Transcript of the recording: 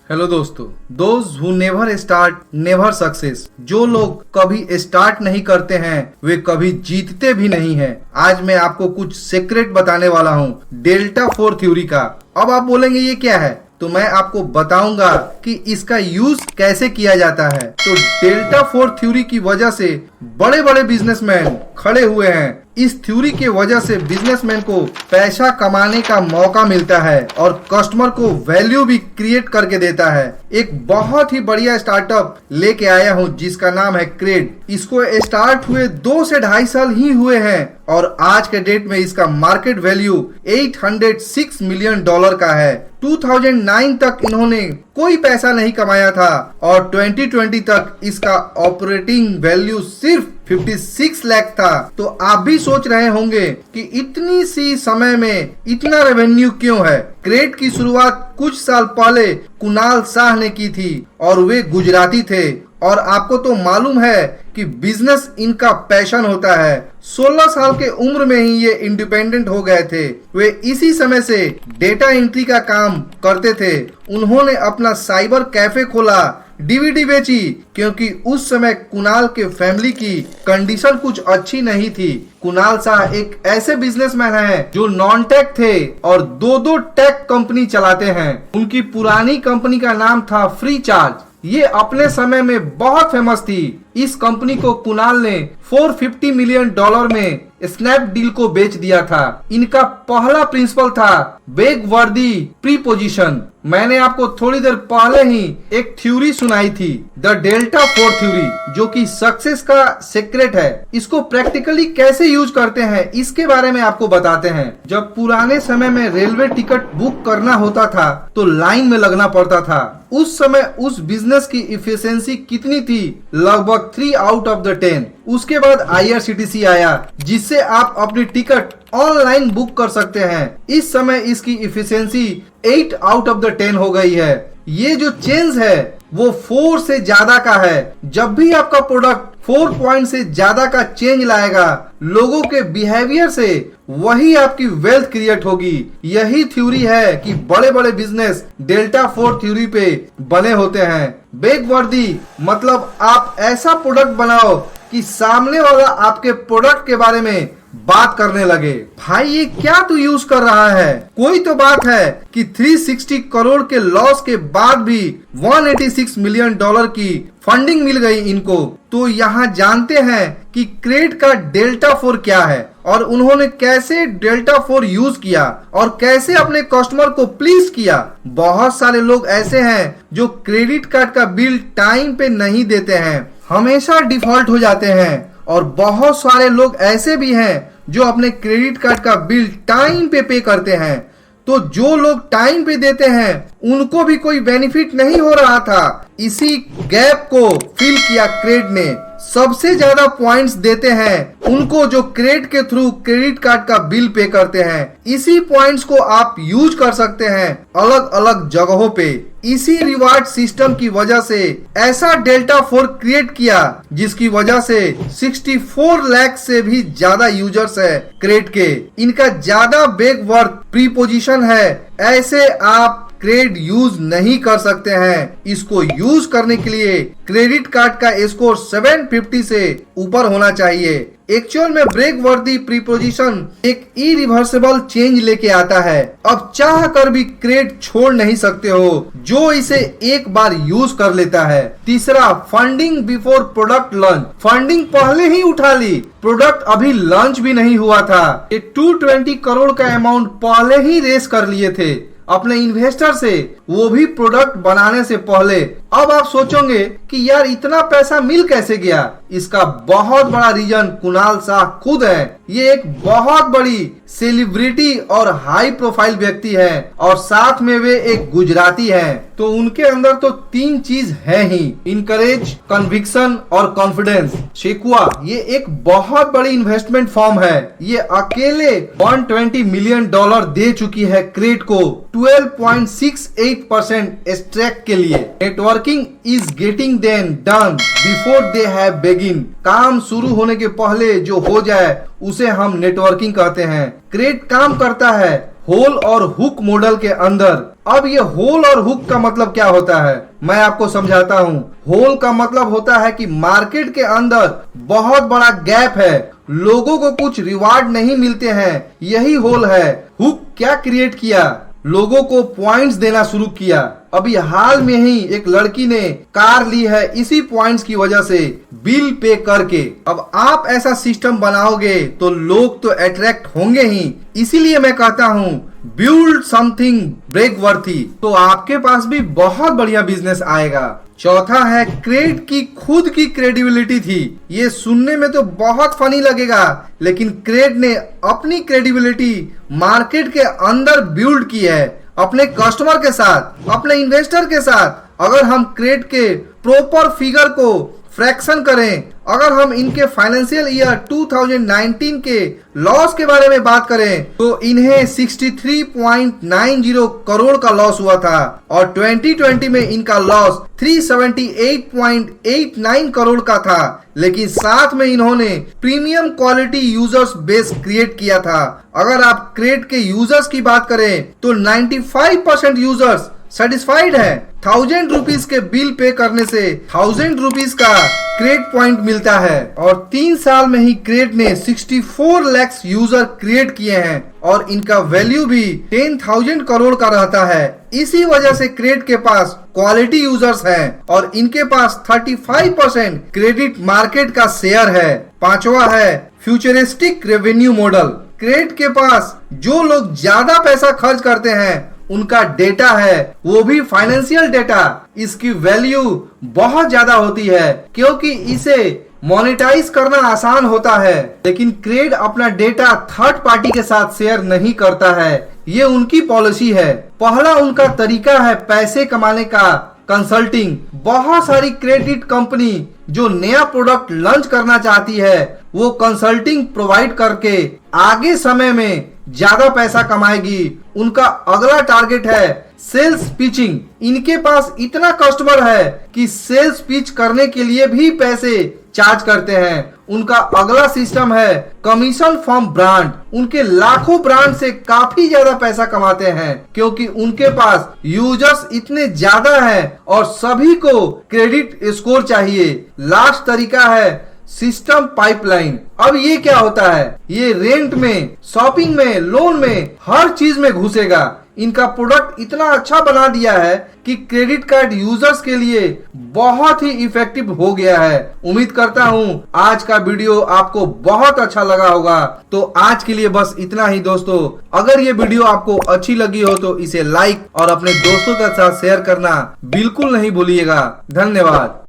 Hello दोस्तों, those who never start never success. जो लोग कभी स्टार्ट नहीं करते हैं वे कभी जीतते भी नहीं हैं। आज मैं आपको कुछ सीक्रेट बताने वाला हूँ डेल्टा 4 थ्योरी का। अब आप बोलेंगे ये क्या है, तो मैं आपको बताऊंगा कि इसका यूज कैसे किया जाता है। तो डेल्टा 4 थ्योरी की वजह से बड़े बड़े बिजनेसमैन खड़े हुए हैं। इस थ्योरी के वजह से बिजनेसमैन को पैसा कमाने का मौका मिलता है और कस्टमर को वैल्यू भी क्रिएट करके देता है। एक बहुत ही बढ़िया स्टार्टअप लेके आया हूँ जिसका नाम है क्रेड। इसको स्टार्ट हुए 2 से 2.5 साल ही हुए हैं और आज के डेट में इसका मार्केट वैल्यू $806 मिलियन का है। 2009 तक इन्होंने कोई पैसा नहीं कमाया था और 2020 तक इसका ऑपरेटिंग वैल्यू सिर्फ 56 लाख था। तो आप भी सोच रहे होंगे कि इतनी सी समय में इतना रेवेन्यू क्यों है। क्रेड की शुरुआत कुछ साल पहले कुणाल शाह ने की थी और वे गुजराती थे और आपको तो मालूम है कि बिजनेस इनका पैशन होता है। 16 साल के उम्र में ही ये इंडिपेंडेंट हो गए थे। वे इसी समय से डेटा एंट्री का काम करते थे। उन्होंने अपना साइबर कैफे खोला, डीवीडी बेची, क्योंकि उस समय कुणाल के फैमिली की कंडीशन कुछ अच्छी नहीं थी। कुणाल शाह एक ऐसे बिजनेसमैन हैं जो नॉन टेक थे और 2 टेक कंपनी चलाते हैं। उनकी पुरानी कंपनी का नाम था फ्री चार्ज। ये अपने समय में बहुत फेमस थी। इस कंपनी को कुणाल ने $450 मिलियन में स्नैपडील को बेच दिया था। इनका पहला प्रिंसिपल था बेगवर्दी प्रीपोजिशन। मैंने आपको थोड़ी देर पहले ही एक थ्योरी सुनाई थी, द डेल्टा 4 थ्योरी, जो कि सक्सेस का सीक्रेट है। इसको प्रैक्टिकली कैसे यूज करते हैं इसके बारे में आपको बताते हैं। जब पुराने समय में रेलवे टिकट बुक करना होता था तो लाइन में लगना पड़ता था। उस समय उस बिजनेस की इफिशिएंसी कितनी थी? लगभग 3 आउट ऑफ द 10। उसके बाद IRCTC आया जिससे आप अपनी टिकट ऑनलाइन बुक कर सकते हैं। इस समय इसकी इफिशिएंसी 8 आउट ऑफ द 10 हो गई है। ये जो चेंज है वो 4 से ज्यादा का है। जब भी आपका प्रोडक्ट 4 पॉइंट से ज्यादा का चेंज लाएगा लोगों के बिहेवियर से, वही आपकी वेल्थ क्रिएट होगी। यही थ्योरी है कि बड़े बड़े बिजनेस डेल्टा 4 थ्योरी पे बने होते हैं। बेगवर्दी मतलब आप ऐसा प्रोडक्ट बनाओ कि सामने वाला आपके प्रोडक्ट के बारे में बात करने लगे। भाई ये क्या तू यूज कर रहा है? कोई तो बात है कि 360 करोड़ के लॉस के बाद भी $186 मिलियन की फंडिंग मिल गई इनको। तो यहाँ जानते हैं कि क्रेड का डेल्टा 4 क्या है और उन्होंने कैसे डेल्टा 4 यूज किया और कैसे अपने कस्टमर को प्लीज किया। बहुत सारे लोग ऐसे हैं जो क्रेडिट कार्ड का बिल टाइम पे नहीं देते हैं, हमेशा डिफॉल्ट हो जाते हैं। और बहुत सारे लोग ऐसे भी हैं जो अपने क्रेडिट कार्ड का बिल टाइम पे करते हैं। तो जो लोग टाइम पे देते हैं उनको भी कोई बेनिफिट नहीं हो रहा था। इसी गैप को फिल किया क्रेड ने। सबसे ज्यादा पॉइंट्स देते हैं उनको जो क्रेड के थ्रू क्रेडिट कार्ड का बिल पे करते हैं। इसी पॉइंट्स को आप यूज कर सकते हैं अलग अलग जगहों पे। इसी रिवार्ड सिस्टम की वजह से ऐसा डेल्टा 4 क्रिएट किया जिसकी वजह से 64 लाख से भी ज्यादा यूजर्स है क्रेड के। इनका ज्यादा बेगवर्थ प्रीपोजिशन है। ऐसे आप क्रेड यूज नहीं कर सकते हैं। इसको यूज करने के लिए क्रेडिट कार्ड का स्कोर 750 से ऊपर होना चाहिए। एक्चुअल में ब्रेकवर्दी प्रीपोजिशन एक इरिवर्सिबल चेंज लेके आता है। अब चाह कर भी क्रेड छोड़ नहीं सकते हो जो इसे एक बार यूज कर लेता है। तीसरा, funding before product launch. Funding पहले ही उठा ली, प्रोडक्ट अभी लॉन्च भी नहीं हुआ था। ये 220 करोड़ का अमाउंट पहले ही रेस कर लिए थे अपने इन्वेस्टर से, वो भी प्रोडक्ट बनाने से पहले। अब आप सोचोगे कि यार इतना पैसा मिल कैसे गया? इसका बहुत बड़ा रीजन कुणाल शाह खुद है। ये एक बहुत बड़ी सेलिब्रिटी और हाई प्रोफाइल व्यक्ति है और साथ में वे एक गुजराती हैं। तो उनके अंदर तो 3 चीज है ही, इनकरेज, कन्विक्शन और कॉन्फिडेंस। शेकुआ ये एक बहुत बड़ी इन्वेस्टमेंट फर्म है। ये अकेले $120 मिलियन दे चुकी है क्रेड को 12.68% स्ट्रेक के लिए। Networking is getting them done before they have begin. काम शुरू होने के पहले जो हो जाए उसे हम नेटवर्किंग कहते हैं। क्रेड काम करता है होल और हुक मॉडल के अंदर। अब ये होल और हुक का मतलब क्या होता है, मैं आपको समझाता हूँ। होल का मतलब होता है कि मार्केट के अंदर बहुत बड़ा गैप है, लोगों को कुछ रिवार्ड नहीं मिलते हैं, यही होल है। हुक क्या क्रिएट किया, लोगों को पॉइंट्स देना शुरू किया। अभी हाल में ही एक लड़की ने कार ली है इसी पॉइंट्स की वजह से, बिल पे करके। अब आप ऐसा सिस्टम बनाओगे तो लोग तो अट्रैक्ट होंगे ही, इसीलिए मैं कहता हूँ बिल्ड समथिंग ब्रेक वर्थी, तो आपके पास भी बहुत बढ़िया बिजनेस आएगा। चौथा है क्रेड की खुद की क्रेडिबिलिटी थी। ये सुनने में तो बहुत फनी लगेगा, लेकिन क्रेड ने अपनी क्रेडिबिलिटी मार्केट के अंदर बिल्ड की है, अपने कस्टमर के साथ, अपने इन्वेस्टर के साथ। अगर हम क्रेड के प्रॉपर फिगर को फ्रैक्शन करें, अगर हम इनके फाइनेंशियल ईयर 2019 के लॉस के बारे में बात करें तो इन्हें 63.90 करोड़ का लॉस हुआ था और 2020 में इनका लॉस 378.89 करोड़ का था। लेकिन साथ में इन्होंने premium quality users base create किया था। अगर आप क्रेड के यूजर्स की बात करें तो 95% यूजर्स सेटिस्फाइड है। 1000 रुपीज के बिल पे करने से 1000 रुपीज का क्रेड पॉइंट मिलता है और 3 साल में ही क्रेड ने 64 लाख यूजर क्रिएट किए हैं और इनका वैल्यू भी 10,000 करोड़ का रहता है। इसी वजह से क्रेड के पास क्वालिटी यूजर्स हैं और इनके पास 35% क्रेडिट मार्केट का शेयर है। पांचवा है फ्यूचरिस्टिक रेवेन्यू मॉडल। क्रेड के पास जो लोग ज्यादा पैसा खर्च करते हैं उनका डेटा है, वो भी फाइनेंशियल डेटा। इसकी वैल्यू बहुत ज्यादा होती है क्योंकि इसे मोनेटाइज करना आसान होता है। लेकिन क्रेड अपना डेटा थर्ड पार्टी के साथ शेयर नहीं करता है, ये उनकी पॉलिसी है। पहला उनका तरीका है पैसे कमाने का, कंसल्टिंग। बहुत सारी क्रेडिट कंपनी जो नया प्रोडक्ट लॉन्च करना चाहती है वो कंसल्टिंग प्रोवाइड करके आगे समय में ज्यादा पैसा कमाएगी। उनका अगला टारगेट है सेल्स पिचिंग। इनके पास इतना कस्टमर है कि सेल्स पिच करने के लिए भी पैसे चार्ज करते हैं। उनका अगला सिस्टम है कमीशन फ्रॉम ब्रांड। उनके लाखों ब्रांड से काफी ज्यादा पैसा कमाते हैं क्योंकि उनके पास यूजर्स इतने ज्यादा हैं और सभी को क्रेडिट स्कोर चाहिए। लास्ट तरीका है सिस्टम पाइपलाइन। अब ये क्या होता है, ये रेंट में, शॉपिंग में, लोन में, हर चीज में घुसेगा। इनका प्रोडक्ट इतना अच्छा बना दिया है कि क्रेडिट कार्ड यूजर्स के लिए बहुत ही इफेक्टिव हो गया है। उम्मीद करता हूँ आज का वीडियो आपको बहुत अच्छा लगा होगा। तो आज के लिए बस इतना ही दोस्तों। अगर ये वीडियो आपको अच्छी लगी हो तो इसे लाइक और अपने दोस्तों के साथ शेयर करना बिल्कुल नहीं भूलिएगा। धन्यवाद।